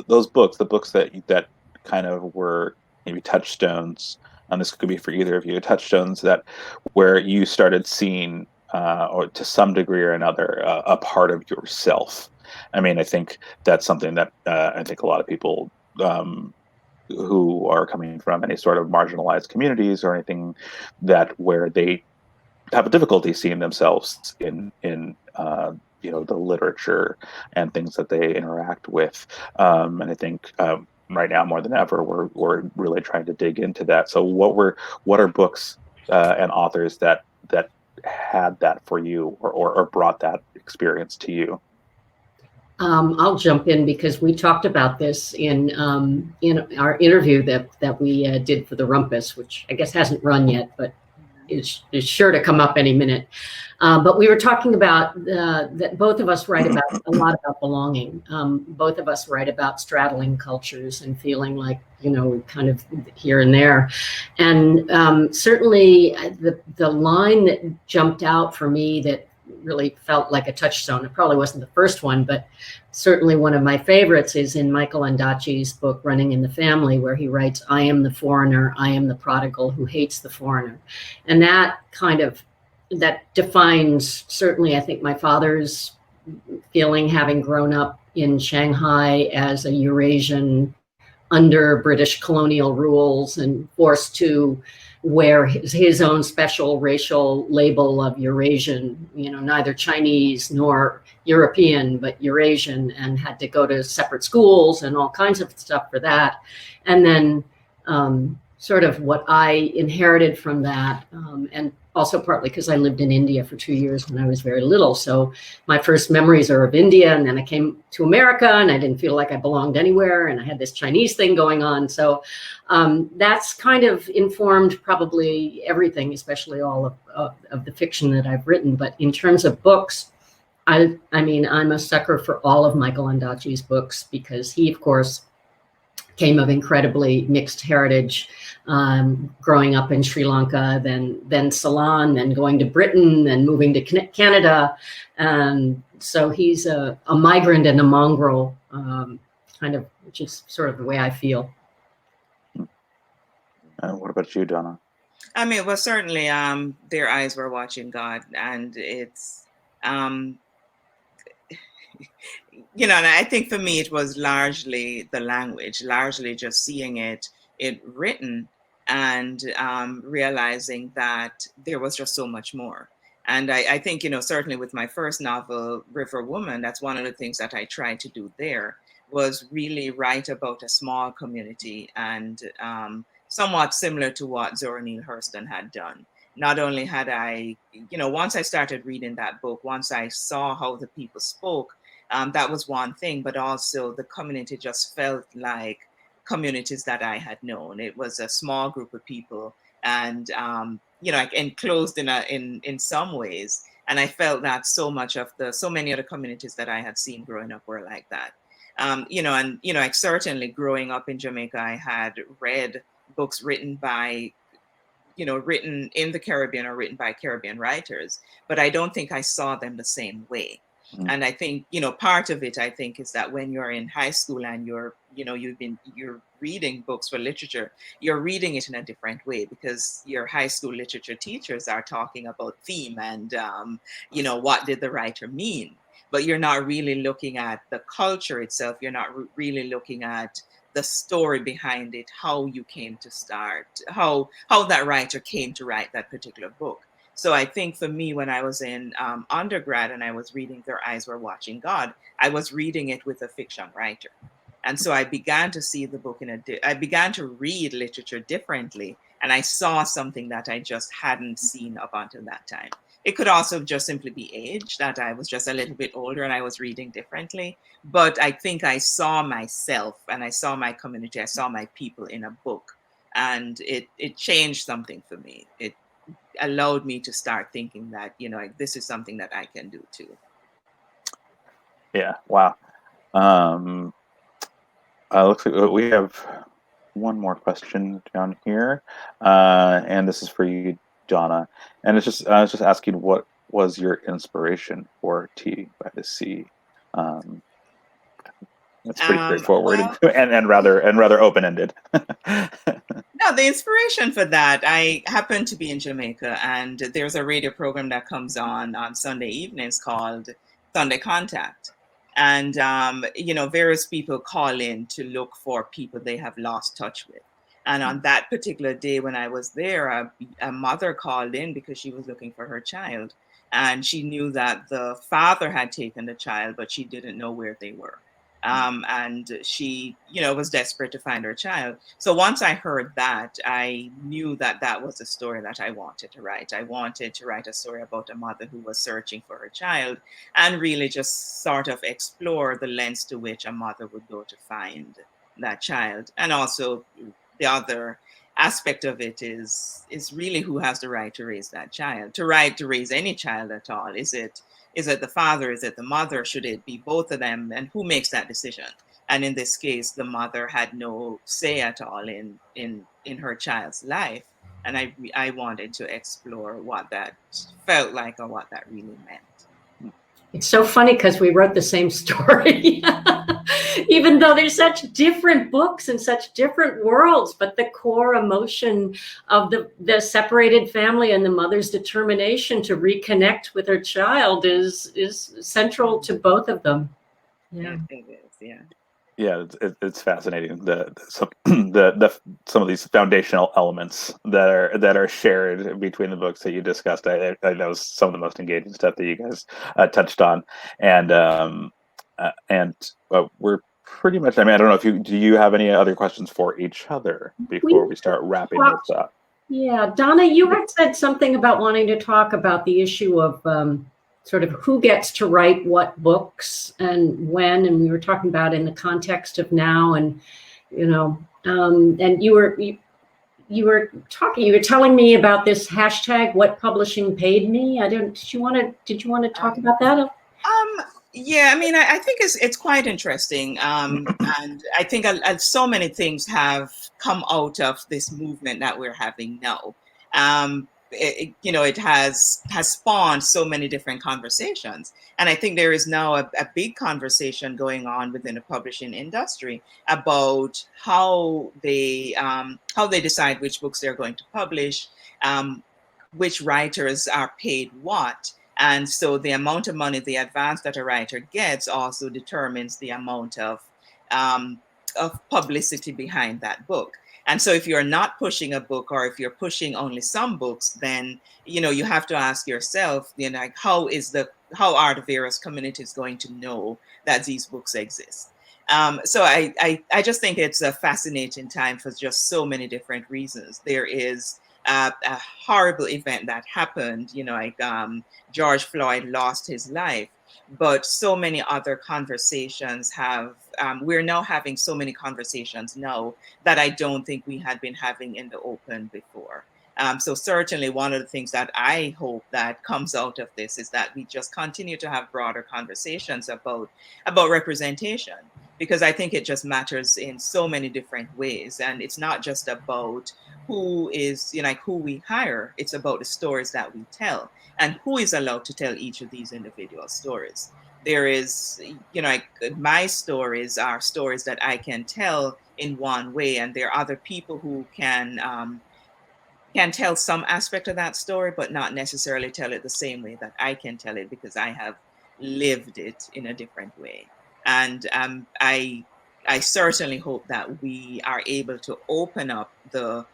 those books, the books that kind of were maybe touchstones, and this could be for either of you, touchstones that where you started seeing, or to some degree or another, a part of yourself. I mean, I think that's something that I think a lot of people who are coming from any sort of marginalized communities or anything where they have a difficulty seeing themselves in the literature and things that they interact with. And I think right now more than ever, we're really trying to dig into that. So what are books and authors that had that for you, or brought that experience to you? I'll jump in because we talked about this in our interview that we did for the Rumpus, which I guess hasn't run yet, but is sure to come up any minute. But we were talking about that both of us write about a lot about belonging. Both of us write about straddling cultures and feeling like, kind of here and there. And certainly the line that jumped out for me that really felt like a touchstone, it probably wasn't the first one, but certainly one of my favorites, is in Michael Ondaatje's book, Running in the Family, where he writes, "I am the foreigner, I am the prodigal who hates the foreigner." And that defines, certainly, I think, my father's feeling, having grown up in Shanghai as a Eurasian under British colonial rules and forced to wear his own special racial label of Eurasian, neither Chinese nor European, but Eurasian, and had to go to separate schools and all kinds of stuff for that. And then sort of what I inherited from that, and also partly because I lived in India for 2 years when I was very little. So my first memories are of India, and then I came to America and I didn't feel like I belonged anywhere, and I had this Chinese thing going on. So that's kind of informed probably everything, especially all of the fiction that I've written. But in terms of books, I mean, I'm a sucker for all of Michael Ondaatje's books, because he, of course, came of incredibly mixed heritage, growing up in Sri Lanka, then Ceylon, then going to Britain, then moving to Canada. So he's a migrant and a mongrel, kind of, which is sort of the way I feel. What about you, Donna? I mean, well, certainly, their eyes were watching God, and it's, you know, and I think for me it was largely the language, largely just seeing it written, and realizing that there was just so much more. And I think, you know, certainly with my first novel, River Woman, that's one of the things that I tried to do there, was really write about a small community, and somewhat similar to what Zora Neale Hurston had done. Not only had I, you know, once I started reading that book, once I saw how the people spoke, that was one thing, but also the community just felt like communities that I had known. It was a small group of people, and you know, like enclosed in some ways. And I felt that so many of the communities that I had seen growing up were like that. You know, and you know, like certainly growing up in Jamaica, I had read books written by, you know, written in the Caribbean or written by Caribbean writers, but I don't think I saw them the same way. And I think, you know, part of it, I think, is that when you're in high school and you're, you know, you're reading books for literature, you're reading it in a different way, because your high school literature teachers are talking about theme and, you know, what did the writer mean? But you're not really looking at the culture itself. You're not really looking at the story behind it, how you came to start, how that writer came to write that particular book. So I think for me, when I was in undergrad and I was reading Their Eyes Were Watching God, I was reading it with a fiction writer. And so I began to see the book I began to read literature differently, and I saw something that I just hadn't seen up until that time. It could also just simply be age, that I was just a little bit older and I was reading differently. But I think I saw myself and I saw my community, I saw my people in a book, and it changed something for me. It allowed me to start thinking that, you know, like, this is something that I can do too. Yeah, wow. Looks like we have one more question down here, and this is for you, Donna. And it's just, I was just asking, what was your inspiration for Tea by the Sea? It's pretty straightforward, well, and rather open-ended. No, the inspiration for that, I happen to be in Jamaica, and there's a radio program that comes on Sunday evenings called Sunday Contact. And, you know, various people call in to look for people they have lost touch with. And on that particular day when I was there, a mother called in because she was looking for her child. And she knew that the father had taken the child, but she didn't know where they were. And she, you know, was desperate to find her child. So once I heard that, I knew that that was a story that I wanted to write. I wanted to write a story about a mother who was searching for her child, and really just sort of explore the lens to which a mother would go to find that child. And also the other aspect of it is really who has the right to raise that child, to raise any child at all. Is it the father? Is it the mother? Should it be both of them? And who makes that decision? And in this case, the mother had no say at all in her child's life. And I wanted to explore what that felt like or what that really meant. It's so funny because we wrote the same story, even though there's such different books and such different worlds, but the core emotion of the separated family and the mother's determination to reconnect with her child is central to both of them. Yeah, it is. Yeah. Yeah, it's fascinating. Some of these foundational elements that are shared between the books that you discussed. I that was some of the most engaging stuff that you guys touched on, and we're pretty much. I mean, I don't know if do you have any other questions for each other before we start wrapping this up? Yeah, Donna, you had said something about wanting to talk about the issue of sort of who gets to write what books and when, and we were talking about in the context of now, and and you were telling me about this hashtag what publishing paid me. Did you want to talk about that? Yeah, I mean, I think it's quite interesting, and I think so many things have come out of this movement that we're having now. It has spawned so many different conversations, and I think there is now a big conversation going on within the publishing industry about how they decide which books they're going to publish, which writers are paid what. And so the amount of money, the advance that a writer gets also determines the amount of publicity behind that book. And so if you're not pushing a book, or if you're pushing only some books, then, you have to ask yourself, like, how are the various communities going to know that these books exist? So I just think it's a fascinating time for just so many different reasons. There is a horrible event that happened, George Floyd lost his life, but so many other conversations we're now having so many conversations now that I don't think we had been having in the open before. So certainly one of the things that I hope that comes out of this is that we just continue to have broader conversations about representation, because I think it just matters in so many different ways. And it's not just about who we hire. It's about the stories that we tell and who is allowed to tell each of these individual stories. There is, my stories are stories that I can tell in one way, and there are other people who can tell some aspect of that story, but not necessarily tell it the same way that I can tell it, because I have lived it in a different way. And I certainly hope that we are able to open up the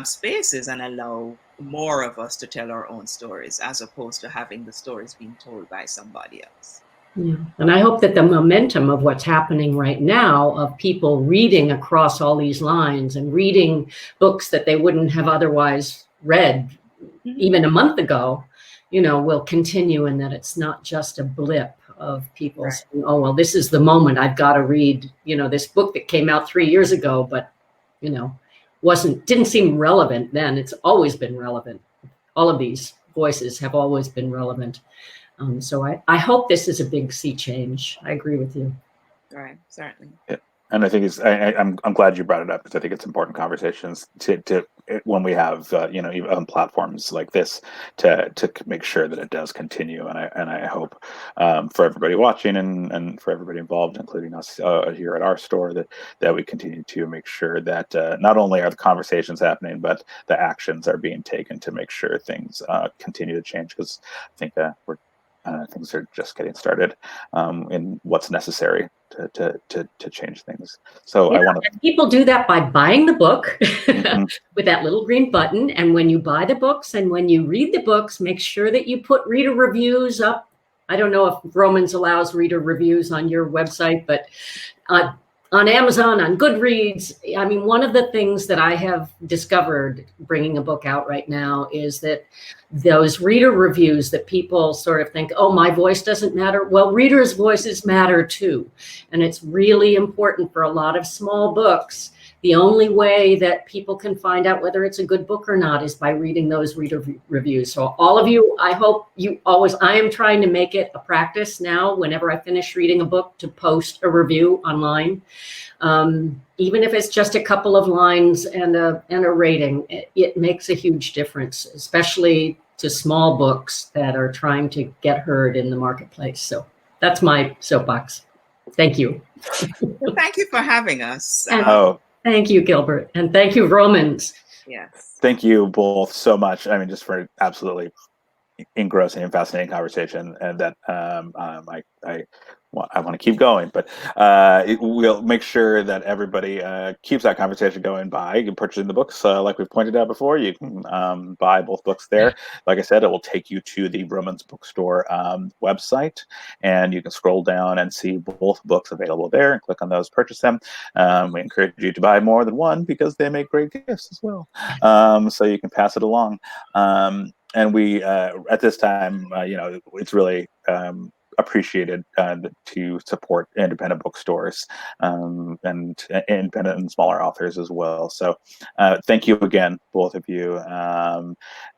spaces and allow more of us to tell our own stories, as opposed to having the stories being told by somebody else. Yeah. And I hope that the momentum of what's happening right now, of people reading across all these lines and reading books that they wouldn't have otherwise read even a month ago, will continue, and that it's not just a blip of people saying, oh, well, this is the moment I've got to read, this book that came out 3 years ago, but, didn't seem relevant then. It's always been relevant. All of these voices have always been relevant. So I hope this is a big sea change. I agree with you. Right, certainly. Yeah. And I think I'm glad you brought it up, because I think it's important conversations to when we have even on platforms like this to make sure that it does continue. And I hope for everybody watching and for everybody involved, including us here at our store, that we continue to make sure that not only are the conversations happening, but the actions are being taken to make sure things continue to change. Because I think things are just getting started in what's necessary to change things. So yeah, I want to. People do that by buying the book Mm-hmm. with that little green button. And when you buy the books and when you read the books, make sure that you put reader reviews up. I don't know if Vroman allows reader reviews on your website, but on Amazon, on Goodreads. I mean, one of the things that I have discovered bringing a book out right now is that those reader reviews that people sort of think, oh, my voice doesn't matter. Well, readers' voices matter too. And it's really important for a lot of small books. The only way that people can find out whether it's a good book or not is by reading those reader reviews. So all of you, I hope you always, I am trying to make it a practice now, whenever I finish reading a book, to post a review online. Even if it's just a couple of lines and a rating, it makes a huge difference, especially to small books that are trying to get heard in the marketplace. So that's my soapbox. Thank you. Well, thank you for having us. Thank you, Gilbert. And thank you, Vroman. Yes. Thank you both so much. I mean, just for absolutely engrossing and fascinating conversation, and that I well, I want to keep going, but we'll make sure that everybody keeps that conversation going by purchasing the books. Like we've pointed out before, you can buy both books there. Like I said, it will take you to the Vroman's Bookstore website, and you can scroll down and see both books available there and click on those, purchase them. We encourage you to buy more than one because they make great gifts as well. So you can pass it along. And we, at this time, it's really appreciated to support independent bookstores and independent and smaller authors as well. So thank you again, both of you.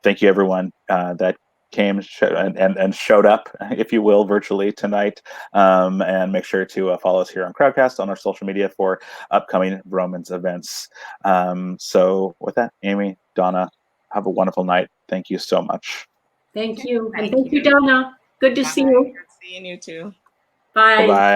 Thank you, everyone that came and showed up, if you will, virtually tonight. And make sure to follow us here on Crowdcast on our social media for upcoming Vroman's events. So with that, Aimee, Donna, have a wonderful night. Thank you so much. Thank you. And thank you, Donna. Good to see you. Good seeing you too. Bye. Bye-bye.